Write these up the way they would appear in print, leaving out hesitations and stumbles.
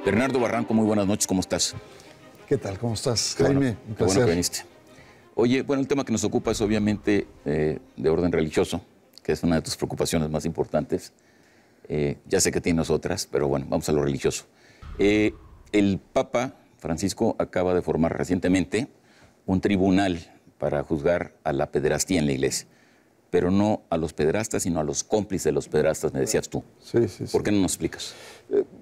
Bernardo Barranco, muy buenas noches, ¿cómo estás? ¿Qué tal? ¿Cómo estás, Jaime? Bueno, un qué placer. bueno que viniste. Oye, bueno, el tema que nos ocupa es obviamente de orden religioso, que es una de tus preocupaciones más importantes. Ya sé que tienes otras, pero bueno, vamos a lo religioso. El Papa Francisco acaba de formar recientemente un tribunal para juzgar a la pederastía en la iglesia, pero no a los pederastas, sino a los cómplices de los pederastas, me decías tú. Sí. ¿Por qué no nos explicas?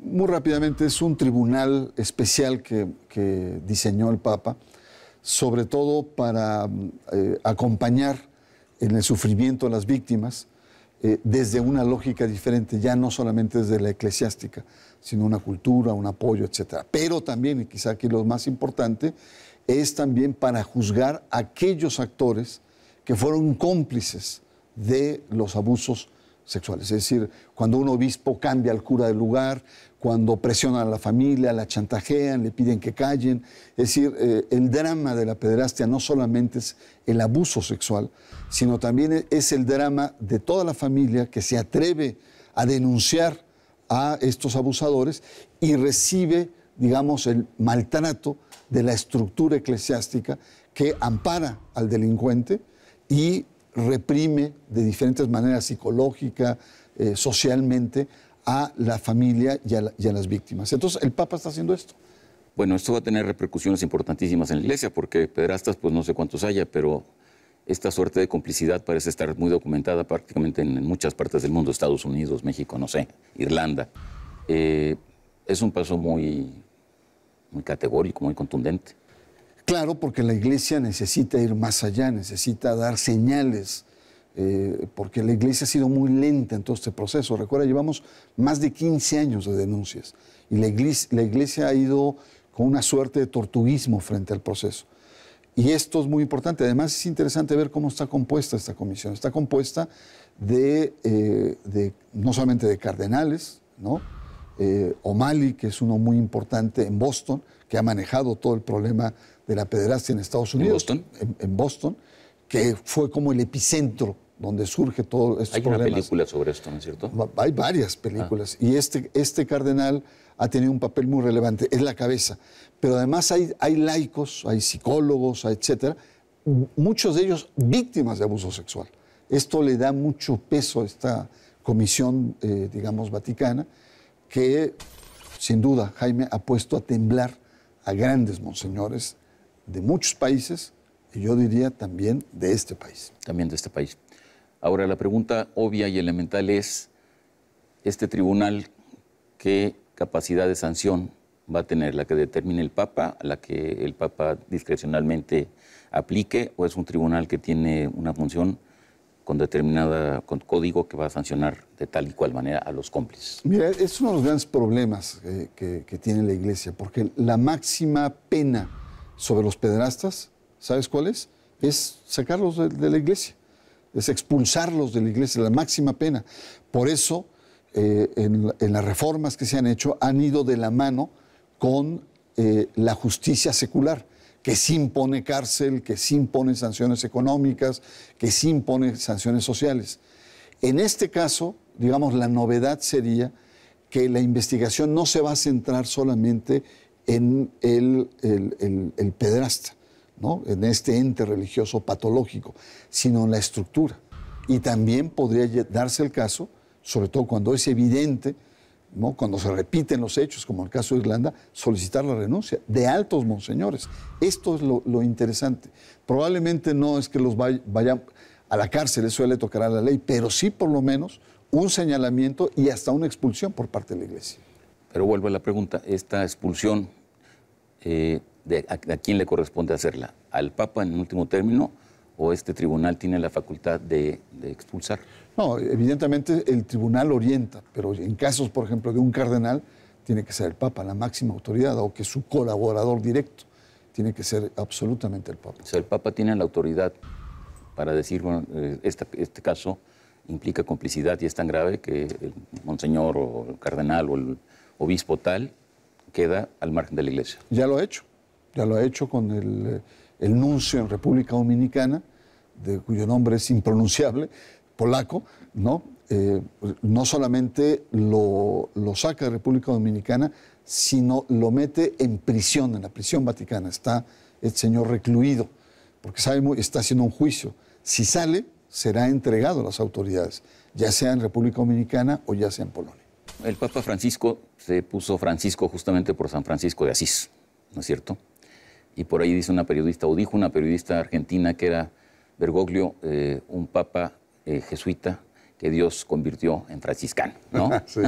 Muy rápidamente, es un tribunal especial que diseñó el Papa, sobre todo para acompañar en el sufrimiento a las víctimas desde una lógica diferente, ya no solamente desde la eclesiástica, sino una cultura, un apoyo, etc. Pero también, y quizá aquí lo más importante, es también para juzgar a aquellos actores que fueron cómplices de los abusos sexuales. Es decir, cuando un obispo cambia al cura del lugar, cuando presionan a la familia, la chantajean, le piden que callen. Es decir, el drama de la pederastia no solamente es el abuso sexual, sino también es el drama de toda la familia que se atreve a denunciar a estos abusadores y recibe, digamos, el maltrato de la estructura eclesiástica que ampara al delincuente y reprime de diferentes maneras, psicológica, socialmente, a la familia y a las víctimas. Entonces, el Papa está haciendo esto. Bueno, esto va a tener repercusiones importantísimas en la iglesia, porque pederastas, pues no sé cuántos haya, pero esta suerte de complicidad parece estar muy documentada prácticamente en muchas partes del mundo, Estados Unidos, México, no sé, Irlanda. Es un paso muy categórico, muy contundente. Claro, porque la iglesia necesita ir más allá, necesita dar señales, porque la iglesia ha sido muy lenta en todo este proceso. Recuerda, llevamos más de 15 años de denuncias y la iglesia ha ido con una suerte de tortuguismo frente al proceso. Y esto es muy importante. Además, es interesante ver cómo está compuesta esta comisión. Está compuesta no solamente de cardenales, ¿no? O'Malley, que es uno muy importante en Boston, que ha manejado todo el problema de la pederastia en Estados Unidos. ¿En Boston? En Boston, que fue como el epicentro donde surge todo estos problemas. Hay una película sobre esto, ¿no es cierto? Hay varias películas. Y este cardenal ha tenido un papel muy relevante, es la cabeza. Pero además hay laicos, hay psicólogos, etcétera, muchos de ellos víctimas de abuso sexual. Esto le da mucho peso a esta comisión, digamos, vaticana, que sin duda, Jaime, ha puesto a temblar a grandes monseñores de muchos países, y yo diría también de este país. También de este país. Ahora, la pregunta obvia y elemental es, ¿este tribunal qué capacidad de sanción va a tener? ¿La que determine el Papa, la que el Papa discrecionalmente aplique, o es un tribunal que tiene una función con código que va a sancionar de tal y cual manera a los cómplices? Mira, es uno de los grandes problemas que tiene la iglesia, porque la máxima pena sobre los pederastas, ¿sabes cuál es? Es sacarlos de la iglesia, es expulsarlos de la iglesia, la máxima pena. Por eso, en las reformas que se han hecho, han ido de la mano con la justicia secular, que sí impone cárcel, que sí impone sanciones económicas, que sí impone sanciones sociales. En este caso, digamos, la novedad sería que la investigación no se va a centrar solamente en el pederasta, ¿no? En este ente religioso patológico, sino en la estructura. Y también podría darse el caso, sobre todo cuando es evidente, ¿no? Cuando se repiten los hechos, como el caso de Irlanda, solicitar la renuncia de altos monseñores. Esto es lo interesante. Probablemente no es que los vayan a la cárcel, eso ya le tocará a la ley, pero sí por lo menos un señalamiento y hasta una expulsión por parte de la iglesia. Pero vuelvo a la pregunta, esta expulsión, ¿a quién le corresponde hacerla? ¿Al Papa en último término, o este tribunal tiene la facultad de expulsar? No, evidentemente el tribunal orienta, pero en casos, por ejemplo, de un cardenal, tiene que ser el Papa, la máxima autoridad, o que su colaborador directo tiene que ser absolutamente el Papa. O sea, el Papa tiene la autoridad para decir, bueno, este caso implica complicidad y es tan grave que el monseñor o el cardenal o el obispo tal queda al margen de la iglesia. Ya lo ha hecho con el nuncio en República Dominicana, cuyo nombre es impronunciable, polaco, ¿no? No solamente lo saca de República Dominicana, sino lo mete en prisión, en la prisión vaticana. Está el señor recluido, porque está haciendo un juicio. Si sale, será entregado a las autoridades, ya sea en República Dominicana o ya sea en Polonia. El Papa Francisco se puso Francisco justamente por San Francisco de Asís, ¿no es cierto? Y por ahí dice una periodista, o dijo una periodista argentina que era Bergoglio, un papa jesuita que Dios convirtió en franciscano, ¿no? Sí.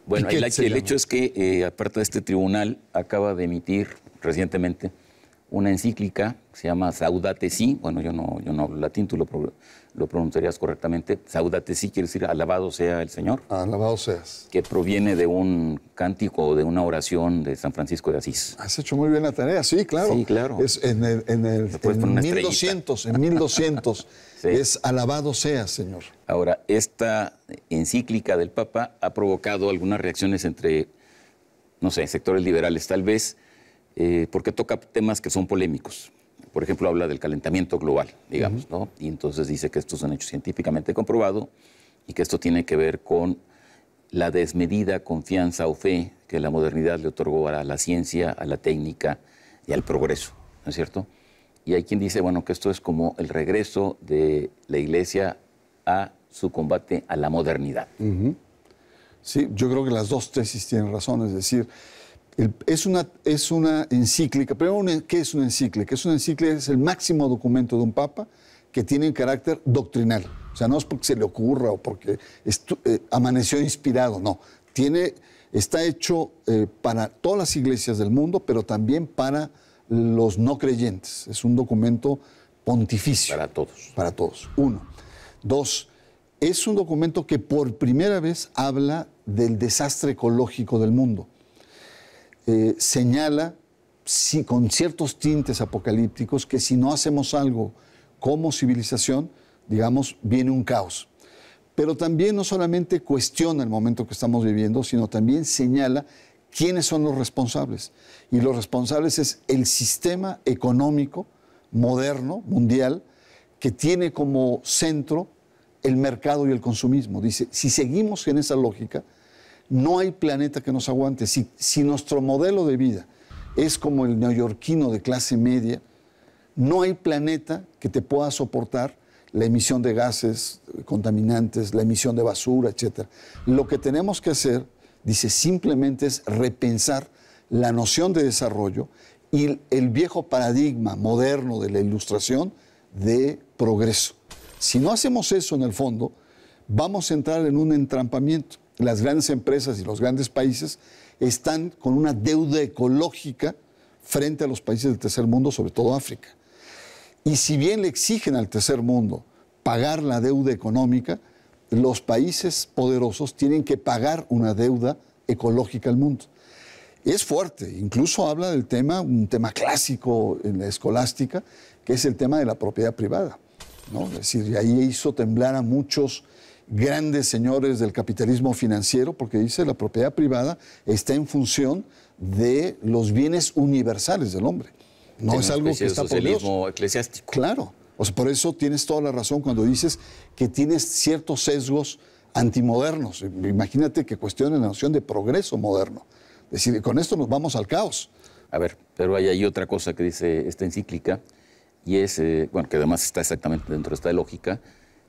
Bueno, el hecho es que, aparte de este tribunal, acaba de emitir recientemente una encíclica que se llama Saudate Si. Bueno, yo no hablo latín, tú lo pronunciarías correctamente. Saudate Si quiere decir alabado sea el Señor. Alabado seas. Que proviene de un cántico o de una oración de San Francisco de Asís. Has hecho muy bien la tarea, sí, claro. Sí, claro. Es en 1200, en 1200. Sí. Es alabado seas, Señor. Ahora, esta encíclica del Papa ha provocado algunas reacciones entre, no sé, sectores liberales tal vez, porque toca temas que son polémicos. Por ejemplo, habla del calentamiento global, digamos, ¿no? Y entonces dice que esto es un hecho científicamente comprobado y que esto tiene que ver con la desmedida confianza o fe que la modernidad le otorgó a la ciencia, a la técnica y al progreso, ¿no es cierto? Y hay quien dice, bueno, que esto es como el regreso de la Iglesia a su combate a la modernidad. Sí, yo creo que las dos tesis tienen razón, es decir, es una encíclica. Primero, ¿qué es una encíclica? Es una encíclica, es el máximo documento de un papa que tiene carácter doctrinal. O sea, no es porque se le ocurra o porque amaneció inspirado, no. Está hecho para todas las iglesias del mundo, pero también para los no creyentes. Es un documento pontificio. Para todos. Para todos. 1. 2. Es un documento que por primera vez habla del desastre ecológico del mundo. Señala, con ciertos tintes apocalípticos, que si no hacemos algo como civilización, digamos, viene un caos. Pero también no solamente cuestiona el momento que estamos viviendo, sino también señala quiénes son los responsables. Y los responsables es el sistema económico moderno, mundial, que tiene como centro el mercado y el consumismo. Dice, si seguimos en esa lógica, no hay planeta que nos aguante. Si nuestro modelo de vida es como el neoyorquino de clase media, no hay planeta que te pueda soportar la emisión de gases contaminantes, la emisión de basura, etc. Lo que tenemos que hacer, dice, simplemente es repensar la noción de desarrollo y el viejo paradigma moderno de la ilustración de progreso. Si no hacemos eso en el fondo, vamos a entrar en un entrampamiento. Las grandes empresas y los grandes países están con una deuda ecológica frente a los países del tercer mundo, sobre todo África. Y si bien le exigen al tercer mundo pagar la deuda económica, los países poderosos tienen que pagar una deuda ecológica al mundo. Es fuerte, incluso habla del tema, un tema clásico en la escolástica, que es el tema de la propiedad privada, ¿no? Es decir, ahí hizo temblar a muchos grandes señores del capitalismo financiero, porque dice la propiedad privada está en función de los bienes universales del hombre. No es algo que está por Dios. Socialismo eclesiástico. Claro. O sea, por eso tienes toda la razón cuando dices que tienes ciertos sesgos antimodernos. Imagínate que cuestionen la noción de progreso moderno. Es decir, con esto nos vamos al caos. A ver, pero hay ahí otra cosa que dice esta encíclica, y es, bueno, que además está exactamente dentro de esta lógica,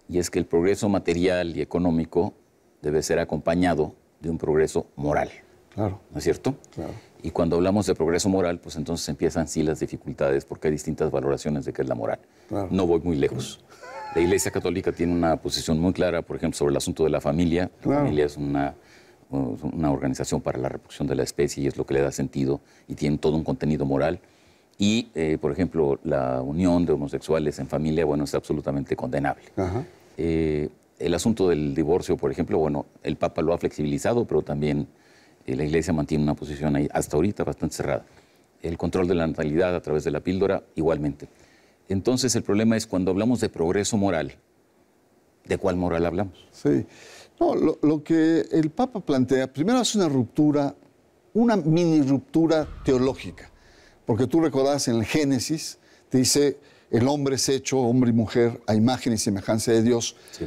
y es que el progreso material y económico debe ser acompañado de un progreso moral. Claro. ¿No es cierto? Claro. Y cuando hablamos de progreso moral, pues entonces empiezan sí las dificultades, porque hay distintas valoraciones de qué es la moral. Claro. No voy muy lejos. La Iglesia Católica tiene una posición muy clara, por ejemplo, sobre el asunto de la familia. Claro. La familia es una organización para la reproducción de la especie y es lo que le da sentido y tiene todo un contenido moral. Y, por ejemplo, la unión de homosexuales en familia, bueno, es absolutamente condenable. Ajá. El asunto del divorcio, por ejemplo, bueno, el Papa lo ha flexibilizado, pero también la Iglesia mantiene una posición ahí, hasta ahorita bastante cerrada. El control de la natalidad a través de la píldora, igualmente. Entonces, el problema es cuando hablamos de progreso moral, ¿de cuál moral hablamos? Sí. No, lo que el Papa plantea, primero es una ruptura, una mini ruptura teológica. Porque tú recordás en el Génesis, te dice el hombre es hecho, hombre y mujer, a imagen y semejanza de Dios. Sí.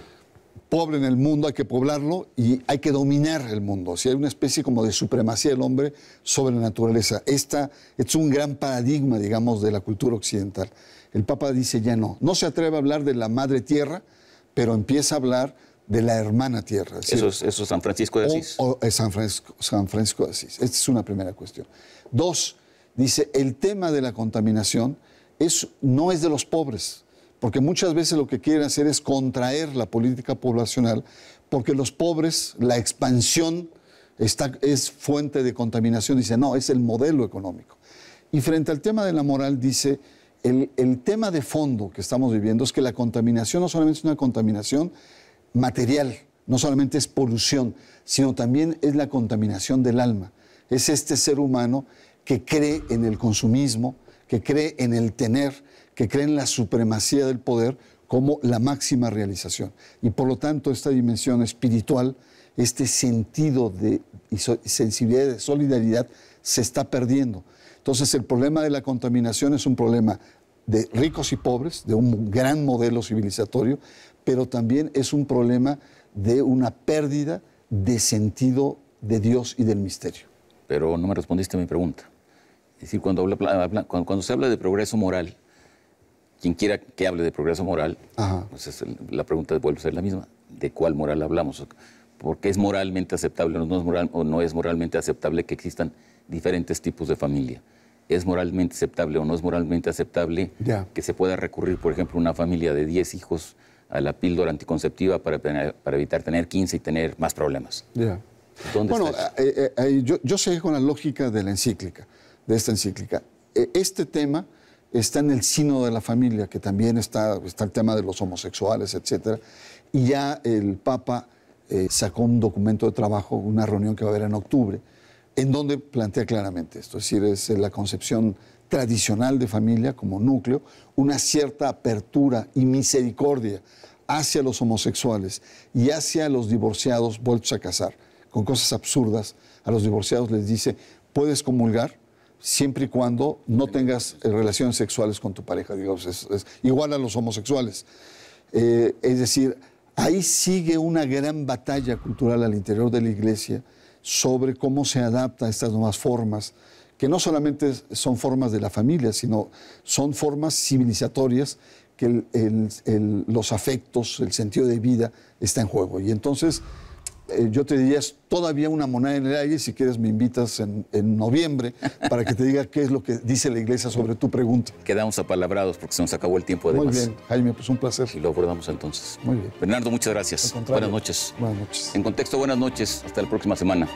Pobre en el mundo, hay que poblarlo y hay que dominar el mundo. O sea, hay una especie como de supremacía del hombre sobre la naturaleza. Este es un gran paradigma, digamos, de la cultura occidental. El Papa dice ya no. No se atreve a hablar de la madre tierra, pero empieza a hablar de la hermana tierra. Es decir, Eso es San Francisco de Asís. San Francisco de Asís. Esta es una primera cuestión. Dos, dice, el tema de la contaminación no es de los pobres, porque muchas veces lo que quieren hacer es contraer la política poblacional, porque los pobres, la expansión es fuente de contaminación. Dice, no, es el modelo económico. Y frente al tema de la moral, dice, el tema de fondo que estamos viviendo es que la contaminación no solamente es una contaminación material, no solamente es polución, sino también es la contaminación del alma. Es este ser humano que cree en el consumismo, que cree en el tener, que cree en la supremacía del poder como la máxima realización. Y por lo tanto esta dimensión espiritual, este sentido de sensibilidad, de solidaridad, se está perdiendo. Entonces el problema de la contaminación es un problema de ricos y pobres, de un gran modelo civilizatorio, pero también es un problema de una pérdida de sentido de Dios y del misterio. Pero no me respondiste a mi pregunta. Es decir, cuando se habla de progreso moral, quien quiera que hable de progreso moral, pues la pregunta vuelve a ser la misma. ¿De cuál moral hablamos? Porque es moralmente aceptable o no es moralmente aceptable que existan diferentes tipos de familia. ¿Es moralmente aceptable o no es moralmente aceptable que se pueda recurrir, por ejemplo, una familia de 10 hijos a la píldora anticonceptiva para evitar tener 15 y tener más problemas? Bueno, yo seguí con la lógica de la encíclica, de esta encíclica. Este tema está en el sínodo de la familia, que también está el tema de los homosexuales, etc. Y ya el Papa sacó un documento de trabajo, una reunión que va a haber en octubre, en donde plantea claramente esto. Es decir, es la concepción tradicional de familia como núcleo, una cierta apertura y misericordia hacia los homosexuales y hacia los divorciados vueltos a casar, con cosas absurdas. A los divorciados les dice, puedes comulgar siempre y cuando no tengas relaciones sexuales con tu pareja, digamos, es igual a los homosexuales. Es decir, ahí sigue una gran batalla cultural al interior de la Iglesia sobre cómo se adapta a estas nuevas formas, que no solamente son formas de la familia, sino son formas civilizatorias que los afectos, el sentido de vida está en juego. Y entonces yo te diría, es todavía una moneda en el aire. Si quieres me invitas en noviembre para que te diga qué es lo que dice la Iglesia sobre tu pregunta. Quedamos apalabrados porque se nos acabó el tiempo además. Muy bien, Jaime, pues un placer. Y lo abordamos entonces. Muy bien. Bernardo, muchas gracias. Al contrario. Buenas noches. Buenas noches. En Contexto, buenas noches. Hasta la próxima semana.